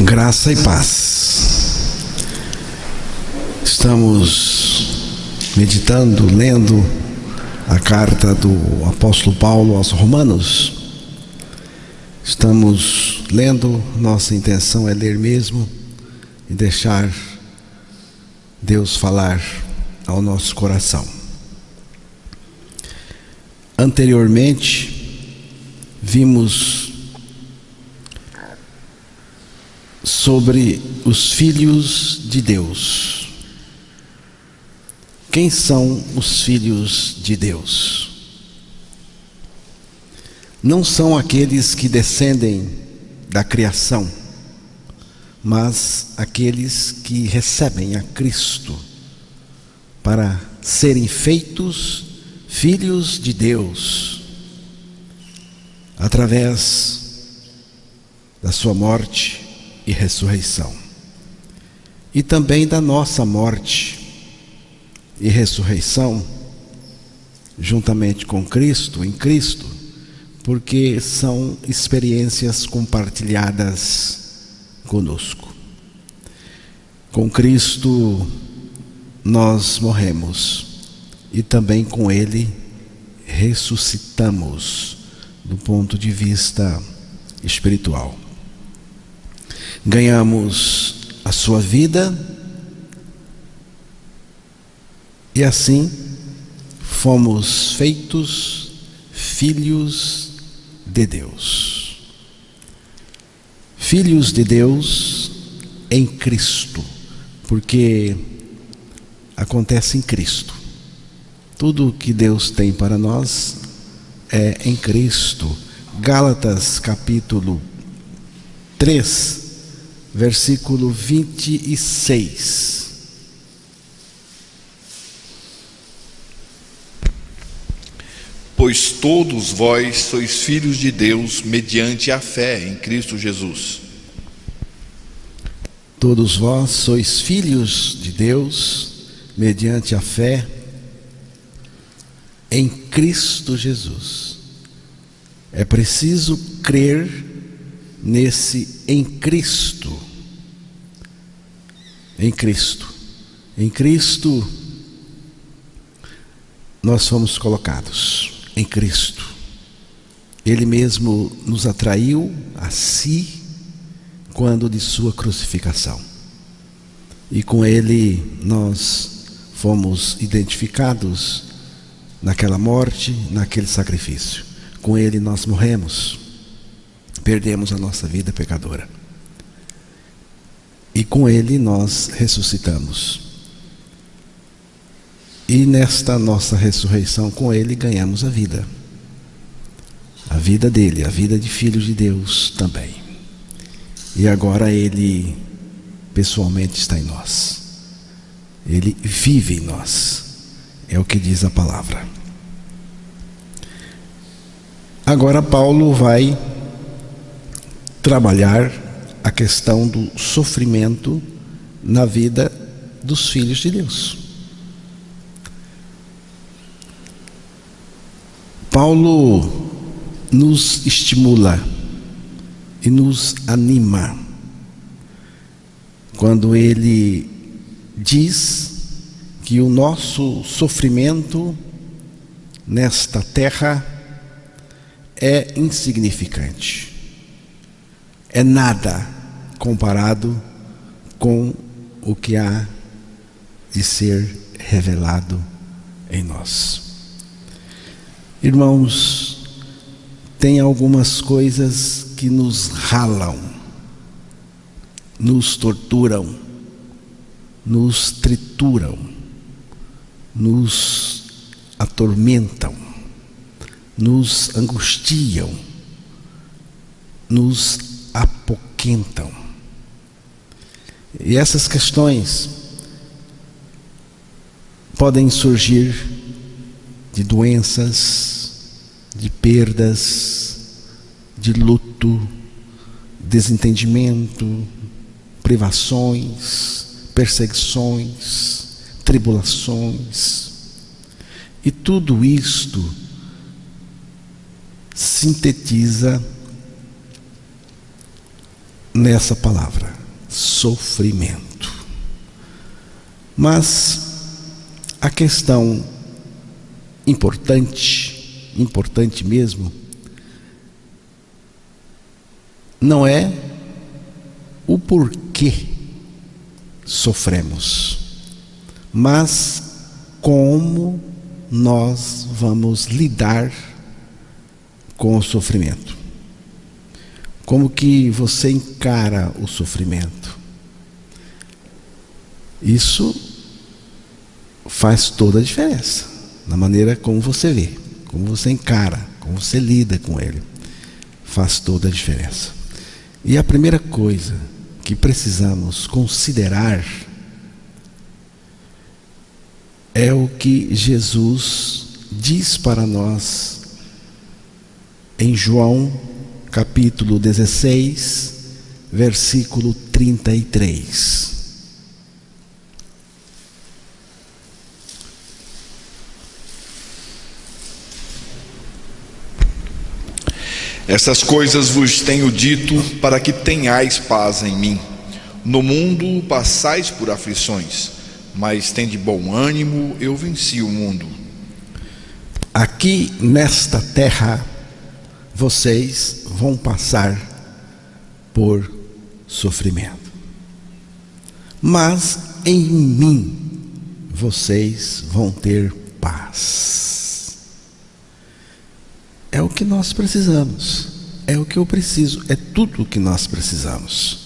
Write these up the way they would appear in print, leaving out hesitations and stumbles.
Graça e paz. Estamos meditando, lendo a carta do apóstolo Paulo aos Romanos. Estamos lendo, nossa intenção é ler mesmo e deixar Deus falar ao nosso coração. Anteriormente, vimos sobre os filhos de Deus. Quem são os filhos de Deus? Não são aqueles que descendem da criação, mas aqueles que recebem a Cristo para serem feitos filhos de Deus através da sua morte e ressurreição, e também da nossa morte e ressurreição juntamente com Cristo, em Cristo, porque são experiências compartilhadas conosco. Com Cristo nós morremos e também com Ele ressuscitamos do ponto de vista espiritual. Ganhamos a sua vida e assim fomos feitos filhos de Deus. Filhos de Deus em Cristo, porque acontece em Cristo. Tudo o que Deus tem para nós é em Cristo. Gálatas capítulo 3, versículo 26. Pois todos vós sois filhos de Deus mediante a fé em Cristo Jesus. Todos vós sois filhos de Deus mediante a fé em Cristo Jesus. É preciso crer nesse em Cristo. Em Cristo. Em Cristo nós fomos colocados. Em Cristo. Ele mesmo nos atraiu a si quando de sua crucificação. E com Ele nós fomos identificados naquela morte, naquele sacrifício. Com Ele nós morremos. Perdemos a nossa vida pecadora. E com Ele nós ressuscitamos. E nesta nossa ressurreição com Ele ganhamos a vida. A vida dele, a vida de filhos de Deus também. E agora Ele pessoalmente está em nós. Ele vive em nós. É o que diz a palavra. Agora Paulo vai trabalhar a questão do sofrimento na vida dos filhos de Deus. Paulo nos estimula e nos anima quando ele diz que o nosso sofrimento nesta terra é insignificante. É nada comparado com o que há de ser revelado em nós. Irmãos, tem algumas coisas que nos ralam, nos torturam, nos trituram, nos atormentam, nos angustiam, nos apoquentam. E essas questões podem surgir de doenças, de perdas, de luto, desentendimento, privações, perseguições, tribulações. E tudo isto sintetiza nessa palavra, sofrimento. Mas a questão importante mesmo, não é o porquê sofremos, mas como nós vamos lidar com o sofrimento. Como que você encara o sofrimento? Isso faz toda a diferença na maneira como você vê, como você encara, como você lida com ele. Faz toda a diferença. E a primeira coisa que precisamos considerar é o que Jesus diz para nós em João capítulo 16, versículo 33. Essas coisas vos tenho dito para que tenhais paz em mim. No mundo passais por aflições, mas tende bom ânimo, eu venci o mundo. Aqui nesta terra, vocês vão passar por sofrimento. Mas em mim, vocês vão ter paz. É o que nós precisamos, é o que eu preciso, é tudo o que nós precisamos.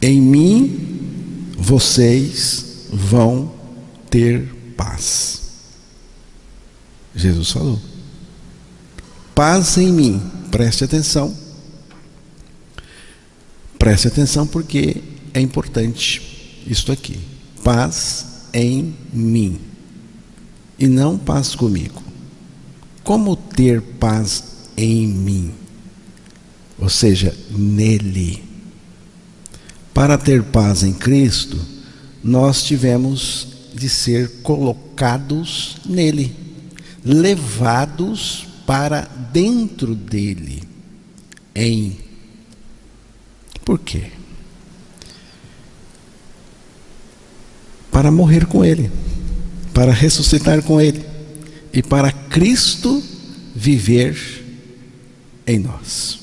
Em mim, vocês vão ter paz. Jesus falou. Paz em mim, preste atenção. Preste atenção porque é importante isto aqui. Paz em mim e não paz comigo. Como ter paz em mim? Ou seja, nele. Para ter paz em Cristo, nós tivemos de ser colocados nele, levados para dentro dele. Por quê? Para morrer com ele, para ressuscitar com ele e para Cristo viver em nós.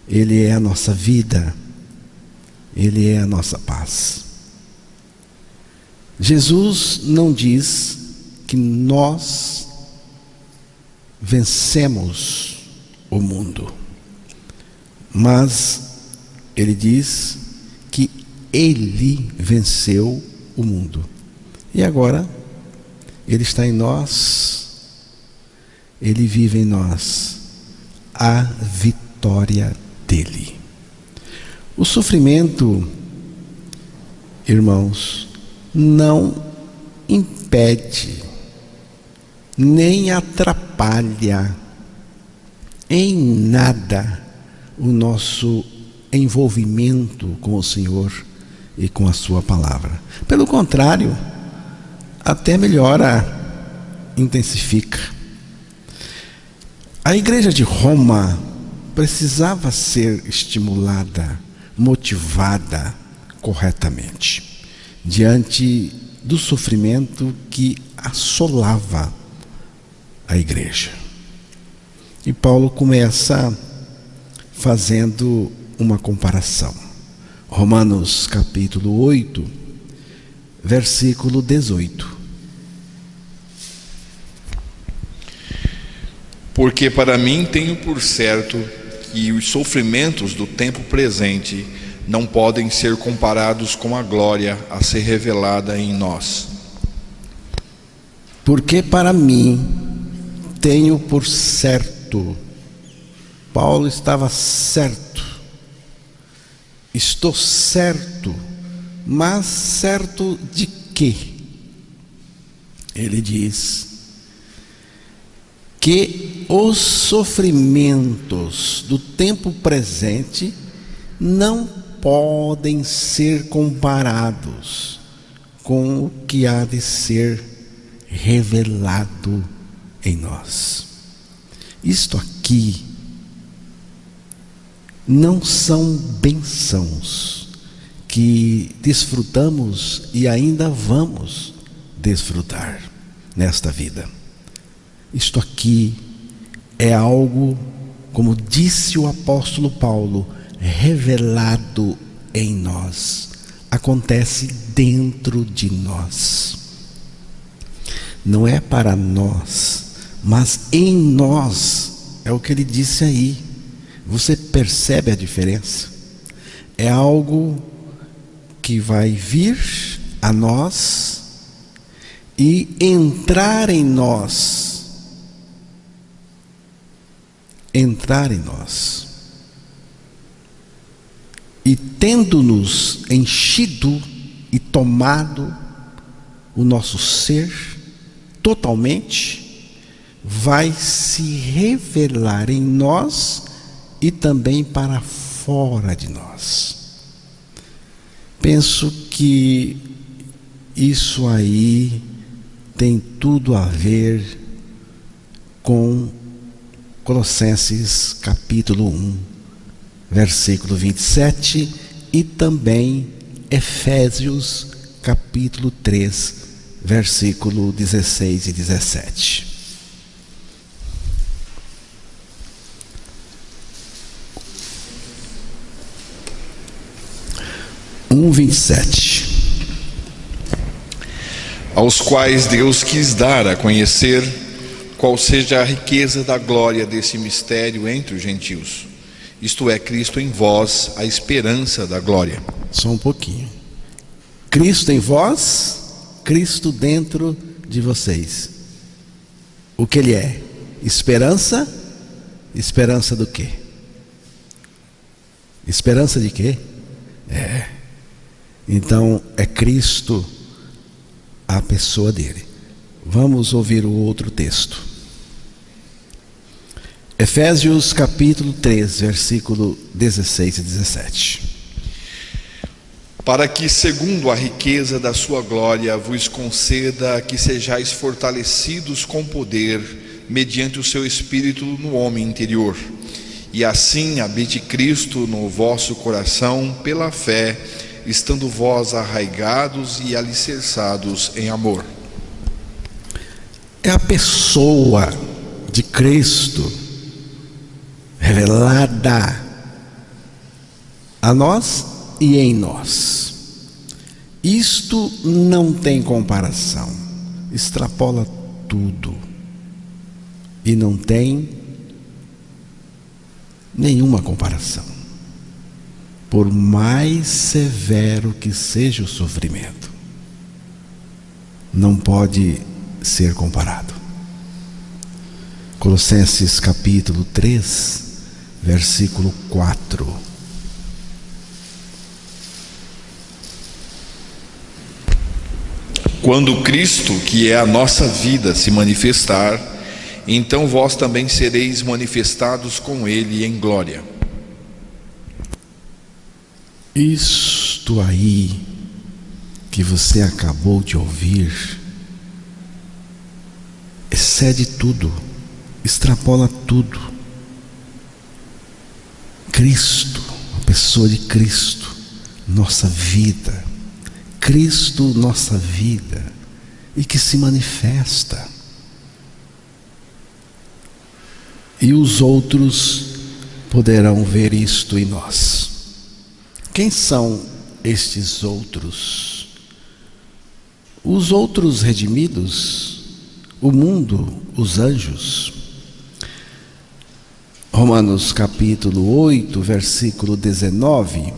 Ele é a nossa vida, ele é a nossa paz. Jesus não diz que nós vencemos o mundo, mas ele diz que ele venceu o mundo. E agora ele está em nós, ele vive em nós, a vitória dele. O sofrimento, irmãos, não impede, nem atrapalha em nada o nosso envolvimento com o Senhor e com a sua palavra. Pelo contrário, até melhora, intensifica. A igreja de Roma precisava ser estimulada, motivada corretamente, diante do sofrimento que assolava a igreja. E Paulo começa fazendo uma comparação. Romanos capítulo 8, versículo 18. Porque para mim tenho por certo que os sofrimentos do tempo presente não podem ser comparados com a glória a ser revelada em nós. Porque para mim tenho por certo, Paulo estava certo, estou certo, mas certo de quê? Ele diz que os sofrimentos do tempo presente não podem ser comparados com o que há de ser revelado em nós. Isto aqui não são bênçãos que desfrutamos e ainda vamos desfrutar nesta vida. Isto aqui é algo, como disse o apóstolo Paulo, revelado em nós, acontece dentro de nós. Não é para nós, mas em nós, é o que ele disse aí. Você percebe a diferença? É algo que vai vir a nós e entrar em nós. Entrar em nós. E tendo-nos enchido e tomado o nosso ser totalmente, vai se revelar em nós e também para fora de nós. Penso que isso aí tem tudo a ver com Colossenses capítulo 1, versículo 27 e também Efésios capítulo 3, versículo 16 e 17. 1:27. Aos quais Deus quis dar a conhecer qual seja a riqueza da glória desse mistério entre os gentios, isto é, Cristo em vós, a esperança da glória. Só um pouquinho. Cristo em vós, Cristo dentro de vocês. O que Ele é? Esperança? Esperança do quê? Esperança de quê? Então é Cristo a pessoa dele. Vamos ouvir o outro texto. Efésios capítulo 3, versículo 16 e 17. Para que, segundo a riqueza da sua glória, vos conceda que sejais fortalecidos com poder, mediante o seu Espírito no homem interior, e assim habite Cristo no vosso coração pela fé, estando vós arraigados e alicerçados em amor. É a pessoa de Cristo revelada a nós e em nós. Isto não tem comparação, extrapola tudo e não tem nenhuma comparação. Por mais severo que seja o sofrimento, não pode ser comparado. Colossenses capítulo 3, versículo 4. Quando Cristo, que é a nossa vida, se manifestar, então vós também sereis manifestados com Ele em glória. Isto aí que você acabou de ouvir excede tudo, extrapola tudo. Cristo, a pessoa de Cristo, nossa vida, Cristo, nossa vida, e que se manifesta. E os outros poderão ver isto em nós. Quem são estes outros? Os outros redimidos, o mundo, os anjos. Romanos capítulo 8, versículo 19.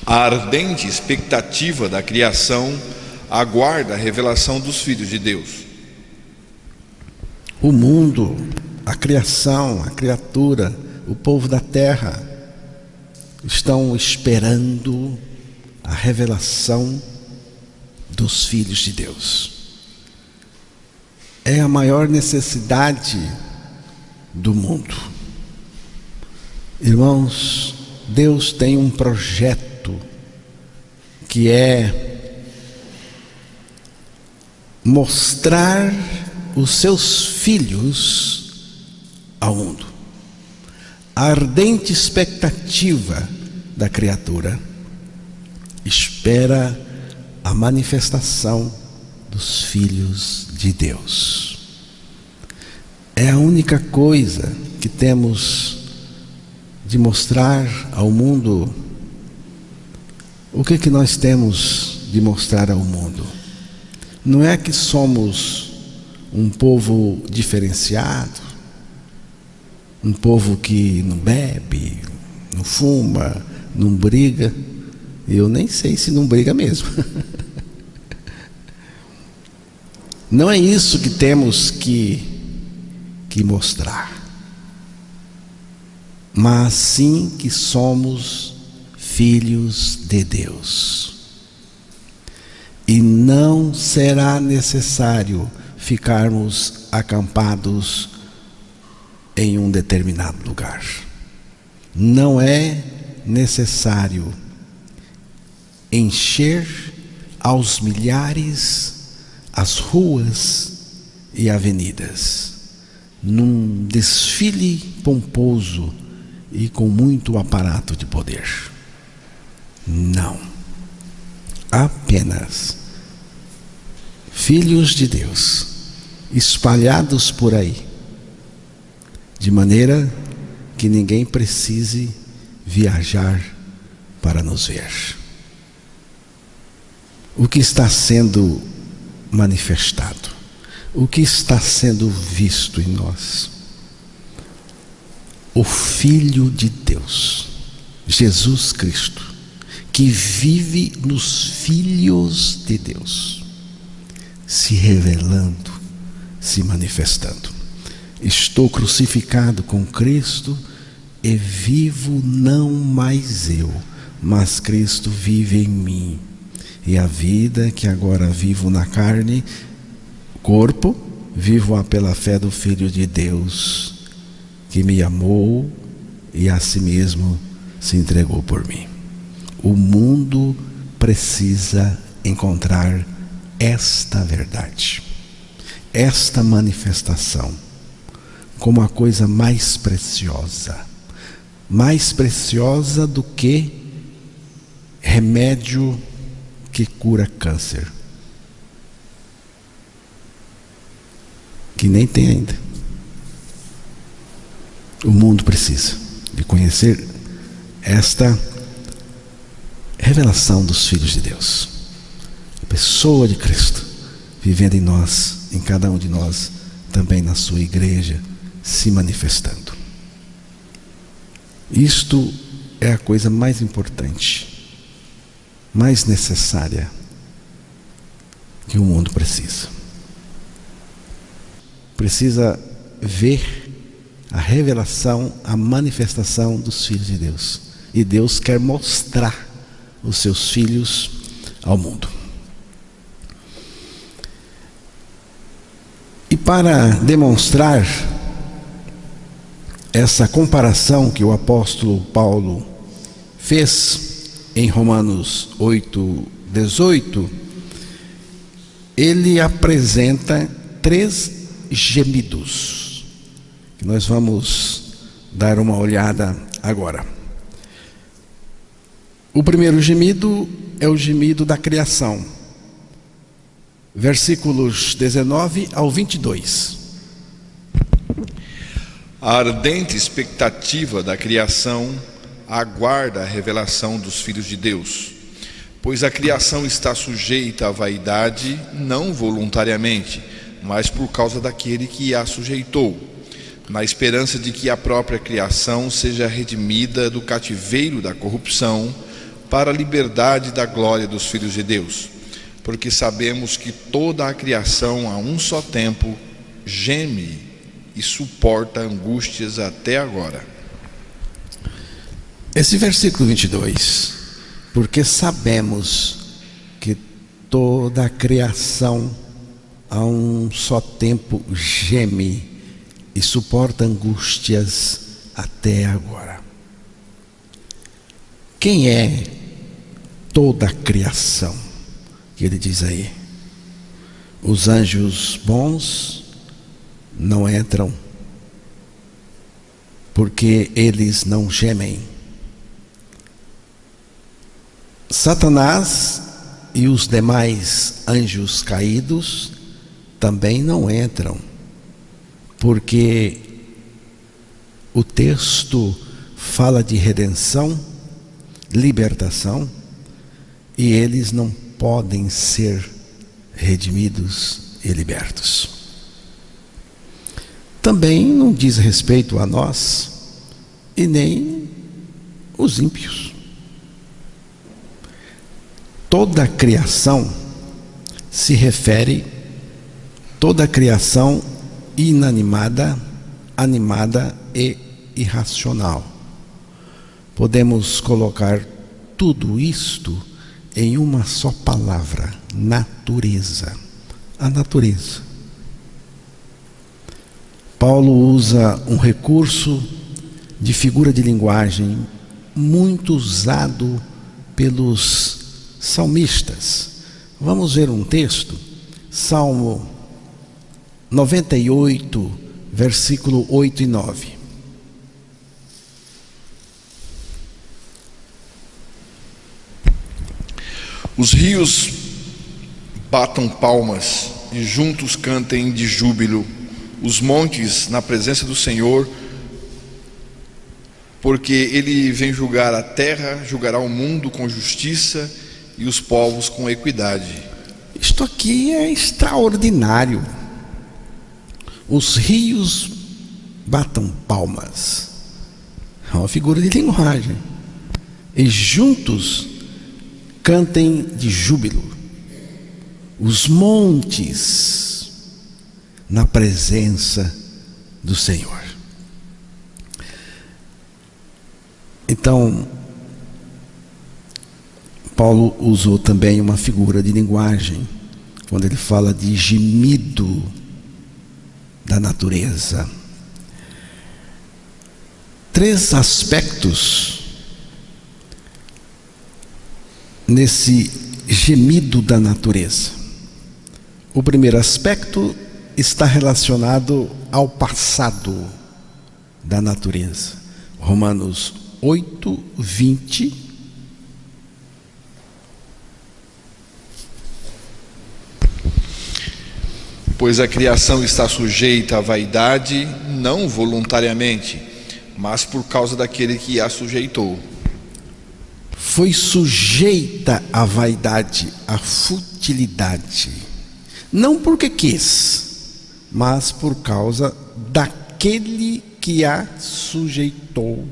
A ardente expectativa da criação aguarda a revelação dos filhos de Deus. O mundo, a criação, a criatura, o povo da terra estão esperando a revelação dos filhos de Deus. É a maior necessidade do mundo. Irmãos, Deus tem um projeto que é mostrar os seus filhos ao mundo. A ardente expectativa da criatura espera a manifestação dos filhos de Deus. É a única coisa que temos de mostrar ao mundo. O que nós temos de mostrar ao mundo? Não é que somos um povo diferenciado, um povo que não bebe, não fuma, não briga. Eu nem sei se não briga mesmo. Não é isso que temos que mostrar, mas sim que somos filhos de Deus. E não será necessário ficarmos acampados em um determinado lugar. Não é necessário encher aos milhares as ruas e avenidas, num desfile pomposo e com muito aparato de poder. Não. Apenas filhos de Deus espalhados por aí, de maneira que ninguém precise viajar para nos ver. O que está sendo manifestado, o que está sendo visto em nós? O Filho de Deus, Jesus Cristo, que vive nos filhos de Deus, se revelando, se manifestando. Estou crucificado com Cristo e vivo não mais eu, mas Cristo vive em mim. E a vida que agora vivo na carne, corpo, vivo-a pela fé do Filho de Deus, que me amou e a si mesmo se entregou por mim. O mundo precisa encontrar esta verdade, esta manifestação, como a coisa mais preciosa do que remédio que cura câncer, que nem tem ainda. O mundo precisa de conhecer esta revelação dos filhos de Deus, a pessoa de Cristo vivendo em nós, em cada um de nós, também na sua igreja, se manifestando. Isto é a coisa mais importante, mais necessária que o mundo precisa. Precisa ver a revelação, a manifestação dos filhos de Deus. E Deus quer mostrar os seus filhos ao mundo. E para demonstrar essa comparação que o apóstolo Paulo fez em Romanos 8:18, ele apresenta 3 gemidos, que nós vamos dar uma olhada agora. O primeiro gemido é o gemido da criação, versículos 19 ao 22. A ardente expectativa da criação aguarda a revelação dos filhos de Deus, pois a criação está sujeita à vaidade, não voluntariamente, mas por causa daquele que a sujeitou, na esperança de que a própria criação seja redimida do cativeiro da corrupção para a liberdade da glória dos filhos de Deus. Porque sabemos que toda a criação a um só tempo geme e suporta angústias até agora. Esse versículo 22, porque sabemos que toda a criação a um só tempo geme e suporta angústias até agora. Quem é toda a criação que ele diz aí? Os anjos bons não entram porque eles não gemem. Satanás e os demais anjos caídos também não entram, porque o texto fala de redenção, libertação, e eles não podem ser redimidos e libertos. Também não diz respeito a nós e nem os ímpios. Toda a criação se refere, toda a criação inanimada, animada e irracional. Podemos colocar tudo isto em uma só palavra: natureza. A natureza. Paulo usa um recurso de figura de linguagem muito usado pelos salmistas. Vamos ver um texto, Salmo 98, versículo 8 e 9. Os rios batam palmas e juntos cantem de júbilo, os montes na presença do Senhor, porque Ele vem julgar a terra, julgará o mundo com justiça e os povos com equidade. Isto aqui é extraordinário. Os rios batam palmas. É uma figura de linguagem. E juntos cantem de júbilo. Os montes na presença do Senhor. Então, Paulo usou também uma figura de linguagem quando ele fala de gemido da natureza. 3 aspectos nesse gemido da natureza. O primeiro aspecto está relacionado ao passado da natureza. Romanos 8, 20. Pois a criação está sujeita à vaidade, não voluntariamente, mas por causa daquele que a sujeitou. Foi sujeita à vaidade, à futilidade, não porque quis, mas por causa daquele que a sujeitou.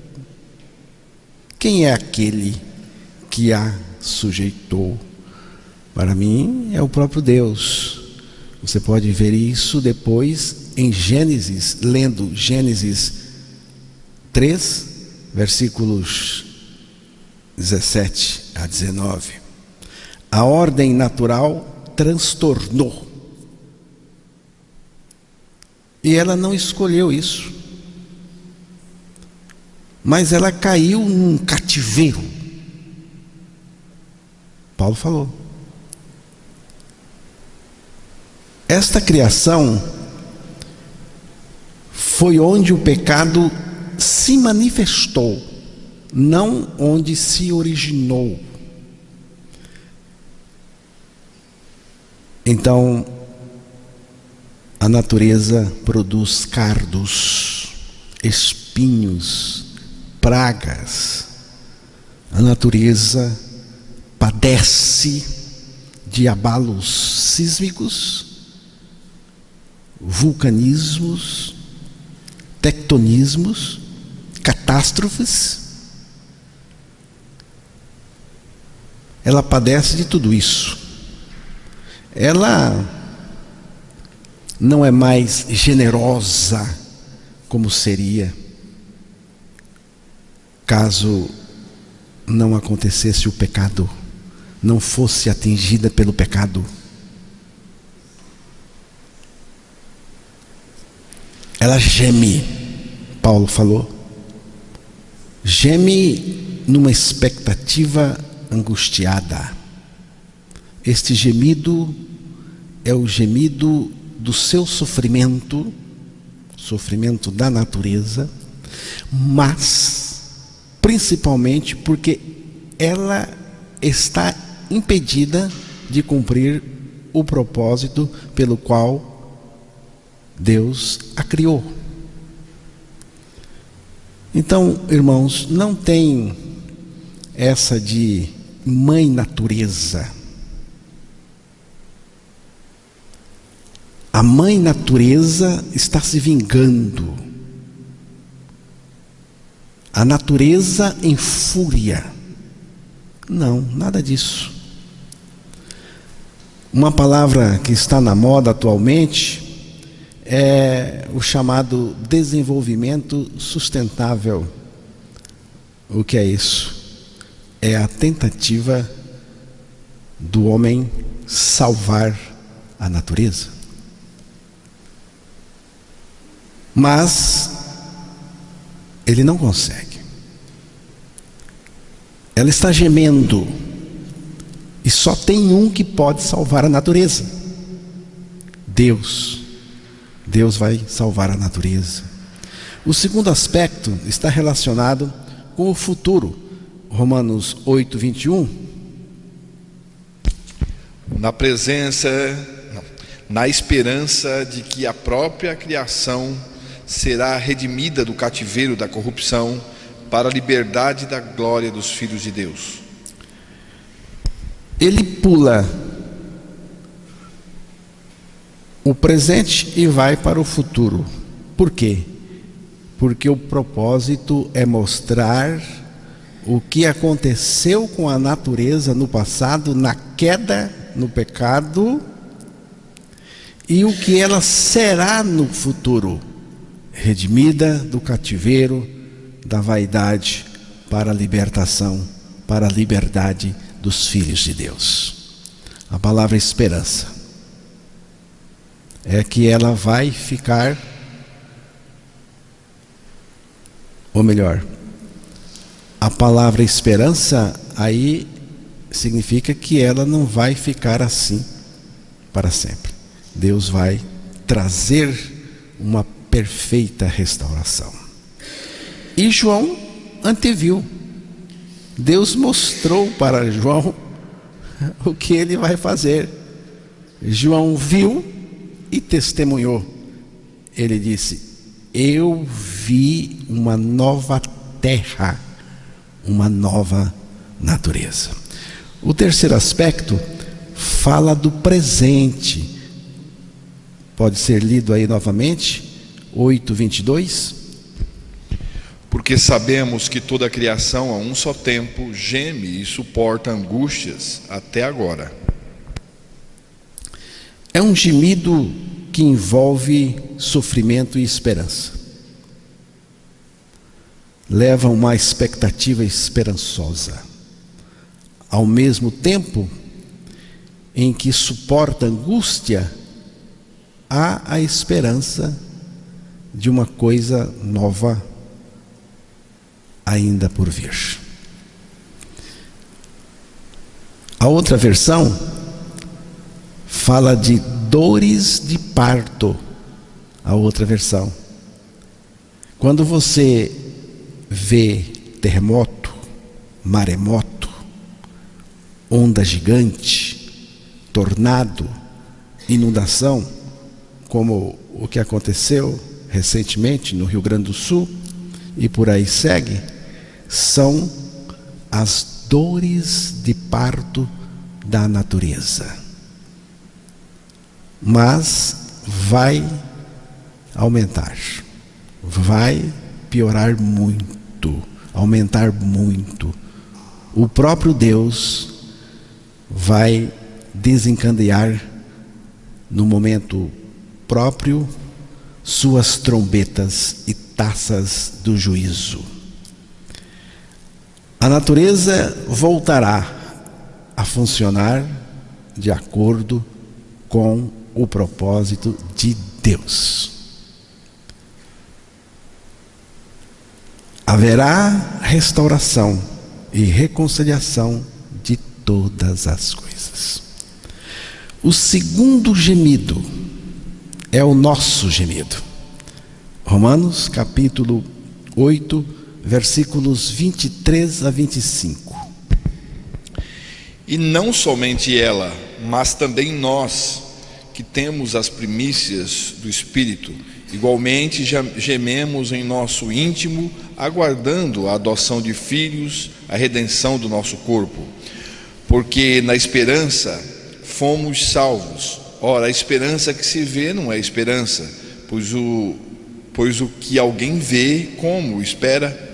Quem é aquele que a sujeitou? Para mim é o próprio Deus. Você pode ver isso depois em Gênesis, lendo Gênesis 3, versículos 17 a 19. A ordem natural transtornou. E ela não escolheu isso. Mas ela caiu num cativeiro. Paulo falou. Esta criação foi onde o pecado se manifestou, não onde se originou. Então, a natureza produz cardos, espinhos, pragas. A natureza padece de abalos sísmicos, vulcanismos, tectonismos, catástrofes. Ela padece de tudo isso. Ela não é mais generosa como seria caso não acontecesse o pecado, não fosse atingida pelo pecado. Ela geme, Paulo falou, geme numa expectativa angustiada. Este gemido é o gemido do seu sofrimento, sofrimento da natureza, mas principalmente porque ela está impedida de cumprir o propósito pelo qual Deus a criou. Então, irmãos, não tem essa de mãe natureza. A mãe natureza está se vingando. A natureza em fúria. Não, nada disso. Uma palavra que está na moda atualmente é o chamado desenvolvimento sustentável. O que é isso? É a tentativa do homem salvar a natureza. Mas ele não consegue. Ela está gemendo. E só tem um que pode salvar a natureza: Deus. Deus vai salvar a natureza. O segundo aspecto está relacionado com o futuro. Romanos 8, 21. Na esperança de que a própria criação será redimida do cativeiro da corrupção para a liberdade da glória dos filhos de Deus. Ele pula o presente e vai para o futuro. Por quê? Porque o propósito é mostrar o que aconteceu com a natureza no passado, na queda, no pecado, e o que ela será no futuro, redimida do cativeiro, da vaidade, para a libertação, para a liberdade dos filhos de Deus. A palavra esperança é que ela vai ficar, ou melhor, a palavra esperança aí significa que ela não vai ficar assim para sempre. Deus vai trazer uma perfeita restauração. E João anteviu. Deus mostrou para João o que ele vai fazer. João viu e testemunhou. Ele disse: eu vi uma nova terra, uma nova natureza. O terceiro aspecto fala do presente. Pode ser lido aí novamente, 8:22. Porque sabemos que toda a criação a um só tempo geme e suporta angústias até agora. É um gemido que envolve sofrimento e esperança. Leva uma expectativa esperançosa. Ao mesmo tempo em que suporta angústia, há a esperança de uma coisa nova ainda por vir. A outra versão fala de dores de parto. A outra versão. Quando você vê terremoto, maremoto, onda gigante, tornado, inundação, como o que aconteceu recentemente no Rio Grande do Sul, e por aí segue, são as dores de parto da natureza. Mas vai aumentar, vai piorar muito, aumentar muito. O próprio Deus vai desencadear no momento próprio suas trombetas e taças do juízo. A natureza voltará a funcionar de acordo com o propósito de Deus. Haverá restauração e reconciliação de todas as coisas. O segundo gemido é o nosso gemido. Romanos capítulo 8, versículos 23 a 25. E não somente ela, mas também nós, que temos as primícias do Espírito, igualmente gememos em nosso íntimo, aguardando a adoção de filhos, a redenção do nosso corpo. Porque na esperança fomos salvos. Ora, a esperança que se vê não é esperança, pois o que alguém vê, como espera?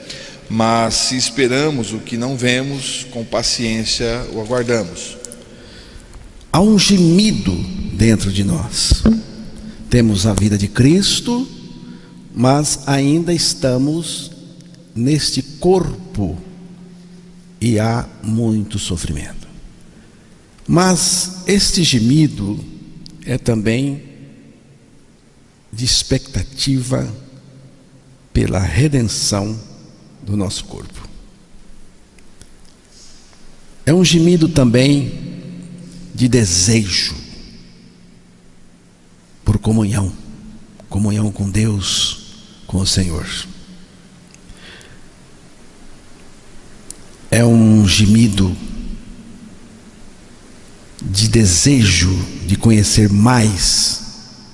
Mas se esperamos o que não vemos, com paciência o aguardamos. Há um gemido dentro de nós. Temos a vida de Cristo, mas ainda estamos neste corpo e há muito sofrimento. Mas este gemido é também de expectativa pela redenção do nosso corpo. É um gemido também de desejo por comunhão com Deus, com o Senhor. É um gemido de desejo de conhecer mais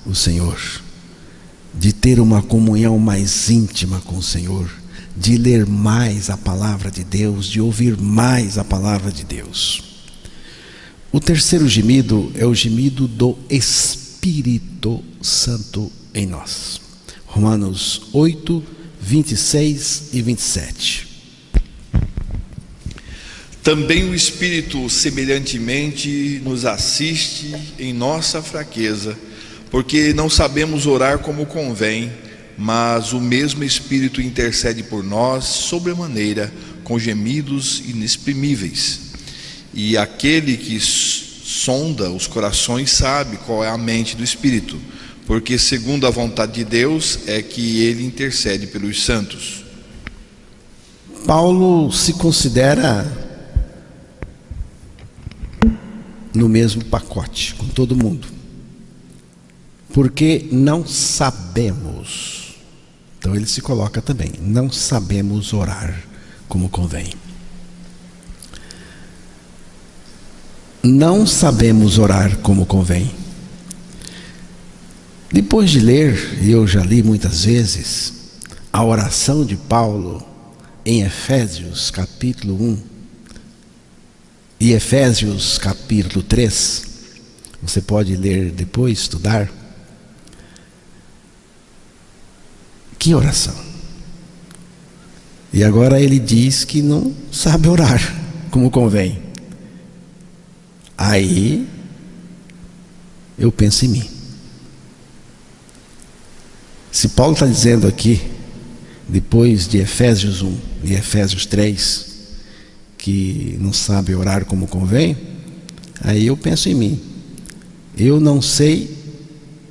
o Senhor, de ter uma comunhão mais íntima com o Senhor, de ler mais a palavra de Deus, de ouvir mais a palavra de Deus. O terceiro gemido é o gemido do Espírito Santo em nós. Romanos 8, 26 e 27. Também o Espírito semelhantemente nos assiste em nossa fraqueza, porque não sabemos orar como convém, mas o mesmo Espírito intercede por nós sobremaneira, com gemidos inexprimíveis. E aquele que sonda os corações sabe qual é a mente do Espírito, porque segundo a vontade de Deus é que ele intercede pelos santos. Paulo se considera no mesmo pacote com todo mundo, porque não sabemos. Então ele se coloca também: não sabemos orar como convém. Não sabemos orar como convém. Depois de ler, e eu já li muitas vezes, a oração de Paulo em Efésios capítulo 1 e Efésios capítulo 3, você pode ler depois, estudar. Que oração! E agora ele diz que não sabe orar como convém. Aí eu penso em mim. Se Paulo está dizendo aqui, depois de Efésios 1 e Efésios 3, que não sabe orar como convém, aí eu penso em mim. Eu não sei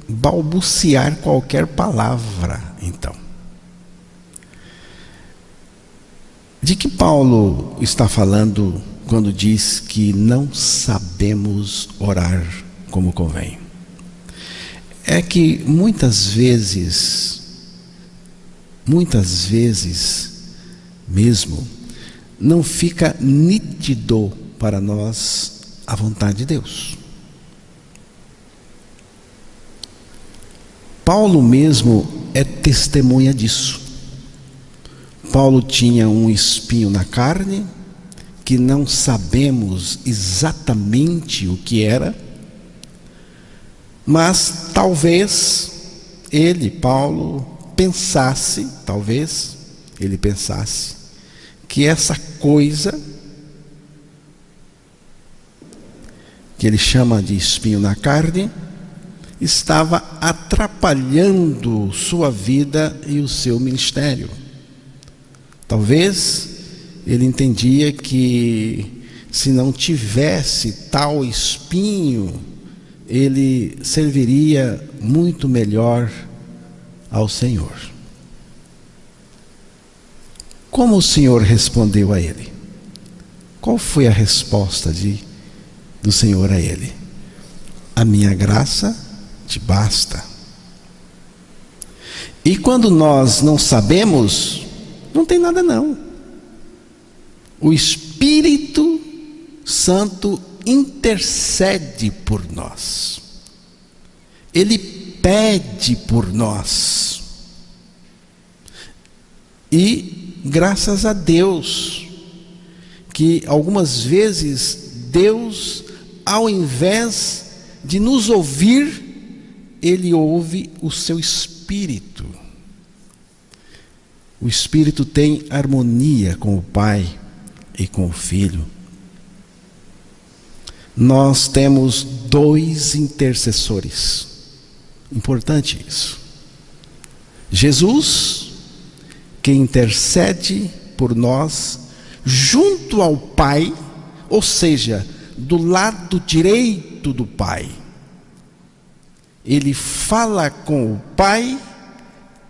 balbuciar qualquer palavra, então. De que Paulo está falando quando diz que não sabemos orar como convém? É que muitas vezes mesmo, não fica nítido para nós a vontade de Deus. Paulo mesmo é testemunha disso. Paulo tinha um espinho na carne, que não sabemos exatamente o que era, mas talvez Paulo pensasse que essa coisa que ele chama de espinho na carne estava atrapalhando sua vida e o seu ministério. Talvez ele entendia que se não tivesse tal espinho, ele serviria muito melhor ao Senhor. Como o Senhor respondeu a ele? Qual foi a resposta do Senhor a ele? A minha graça te basta. E quando nós não sabemos, Não tem nada não. O Espírito Santo intercede por nós. Ele pede por nós. E graças a Deus, que algumas vezes Deus, ao invés de nos ouvir, Ele ouve o seu Espírito. O Espírito tem harmonia com o Pai e com o Filho. Nós temos 2 intercessores. Importante isso. Jesus, que intercede por nós junto ao Pai, ou seja, do lado direito do Pai. Ele fala com o Pai,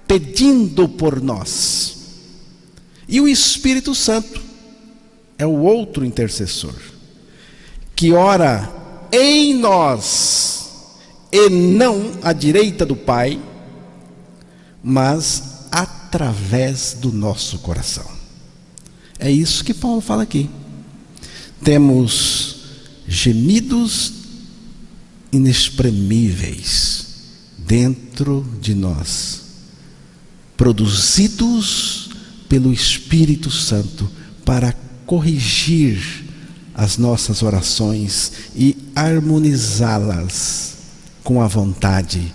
pedindo por nós. E o Espírito Santo é o outro intercessor, que ora em nós, e não à direita do Pai, mas através do nosso coração. É isso que Paulo fala aqui. Temos gemidos inexprimíveis dentro de nós, produzidos pelo Espírito Santo para corrigir as nossas orações e harmonizá-las com a vontade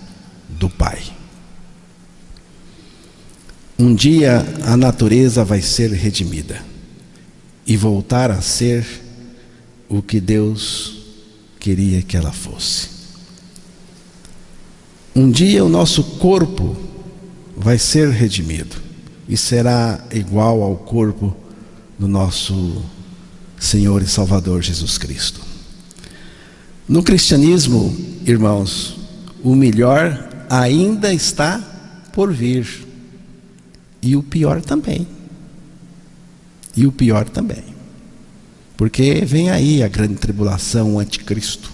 do Pai. Um dia a natureza vai ser redimida e voltar a ser o que Deus queria que ela fosse. Um dia o nosso corpo vai ser redimido e será igual ao corpo do nosso Senhor e Salvador Jesus Cristo. No cristianismo, irmãos, o melhor ainda está por vir. E o pior também. E o pior também. Porque vem aí a grande tribulação, o anticristo.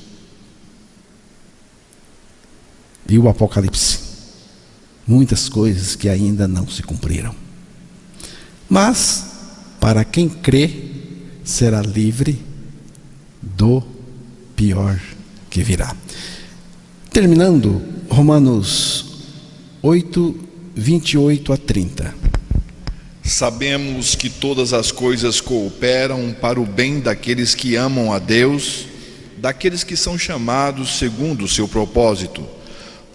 E o Apocalipse. Muitas coisas que ainda não se cumpriram. Mas, para quem crê, será livre do pior que virá. Terminando, Romanos 8, 28 a 30. Sabemos que todas as coisas cooperam para o bem daqueles que amam a Deus, daqueles que são chamados segundo o seu propósito.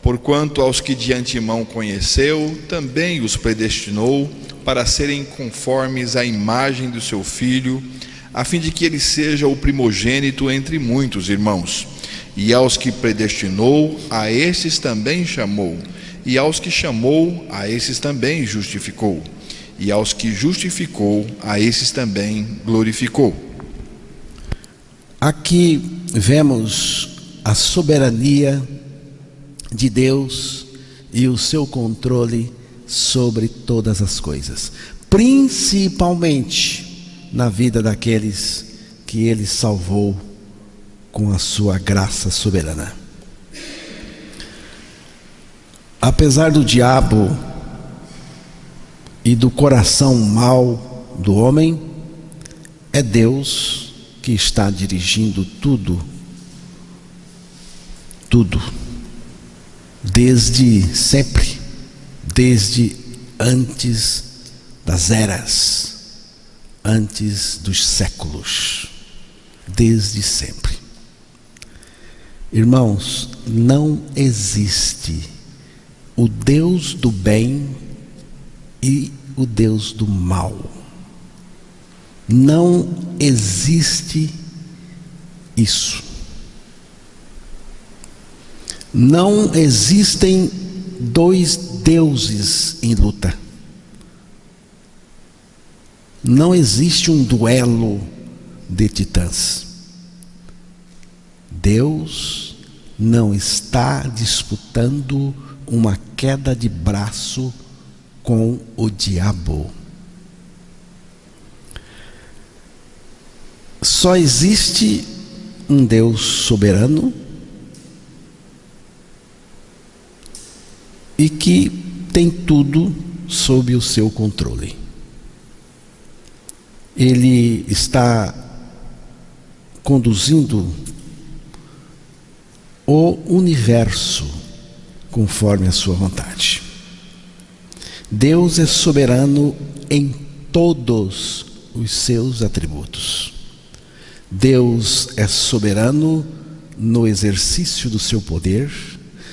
Porquanto aos que de antemão conheceu, também os predestinou para serem conformes à imagem do seu Filho, a fim de que ele seja o primogênito entre muitos irmãos. E aos que predestinou, a estes também chamou. E aos que chamou, a esses também justificou. E aos que justificou, a esses também glorificou. Aqui vemos a soberania de Deus e o seu controle sobre todas as coisas, principalmente na vida daqueles que Ele salvou com a sua graça soberana. Apesar do diabo e do coração mau do homem, é Deus que está dirigindo tudo, desde sempre, desde antes das eras, antes dos séculos, desde sempre. Irmãos, não existe o Deus do bem e o Deus do mal. Não existe isso. Não existem dois deuses em luta. Não existe um duelo de titãs. Deus não está disputando uma queda de braço com o diabo. Só existe um Deus soberano e que tem tudo sob o seu controle. Ele está conduzindo o universo conforme a sua vontade. Deus é soberano em todos os seus atributos. Deus é soberano no exercício do seu poder,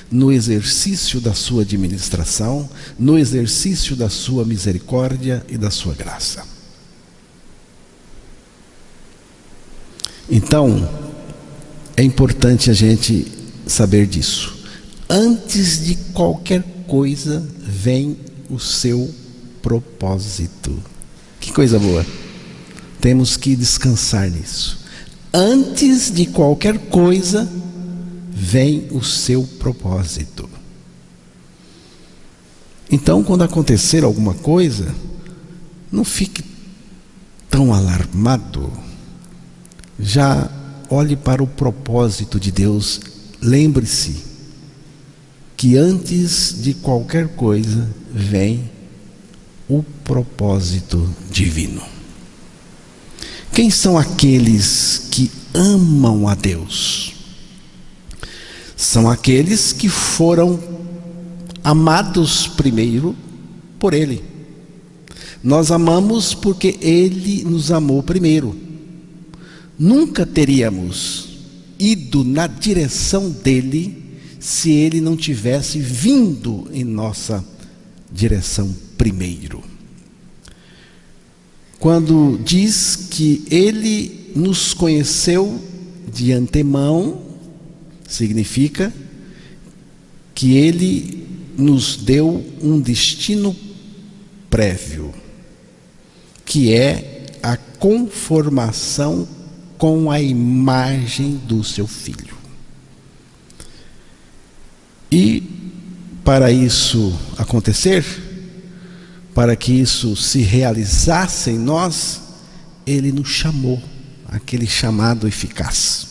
no exercício da sua administração, no exercício da sua misericórdia e da sua graça. Então, é importante a gente saber disso. Antes de qualquer coisa vem o seu propósito. Que coisa boa! Temos que descansar nisso. Antes de qualquer coisa vem o seu propósito. Então, quando acontecer alguma coisa, não fique tão alarmado. Já olhe para o propósito de Deus. Lembre-se que antes de qualquer coisa vem o propósito divino. Quem são aqueles que amam a Deus? São aqueles que foram amados primeiro por Ele. Nós amamos porque Ele nos amou primeiro. Nunca teríamos ido na direção dele se ele não tivesse vindo em nossa direção primeiro. Quando diz que ele nos conheceu de antemão, significa que ele nos deu um destino prévio, que é a conformação com a imagem do seu Filho. E para isso acontecer, para que isso se realizasse em nós, Ele nos chamou, aquele chamado eficaz.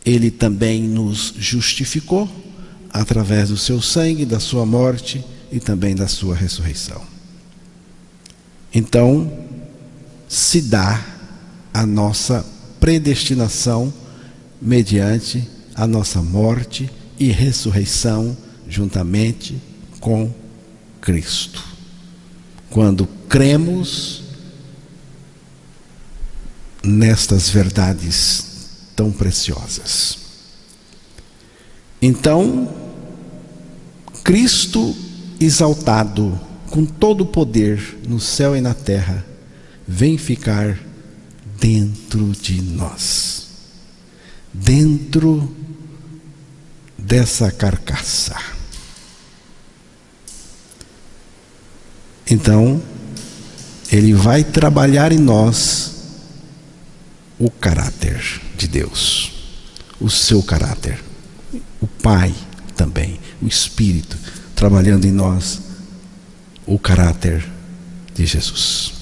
Ele também nos justificou através do seu sangue, da sua morte e também da sua ressurreição. Então, se dá a nossa predestinação mediante a nossa morte e ressurreição juntamente com Cristo. Quando cremos nestas verdades tão preciosas. Então, Cristo exaltado com todo o poder no céu e na terra, vem ficar dentro de nós, dentro dessa carcaça. Então, Ele vai trabalhar em nós o caráter de Deus, o seu caráter, o Pai também, o Espírito, trabalhando em nós o caráter de Jesus.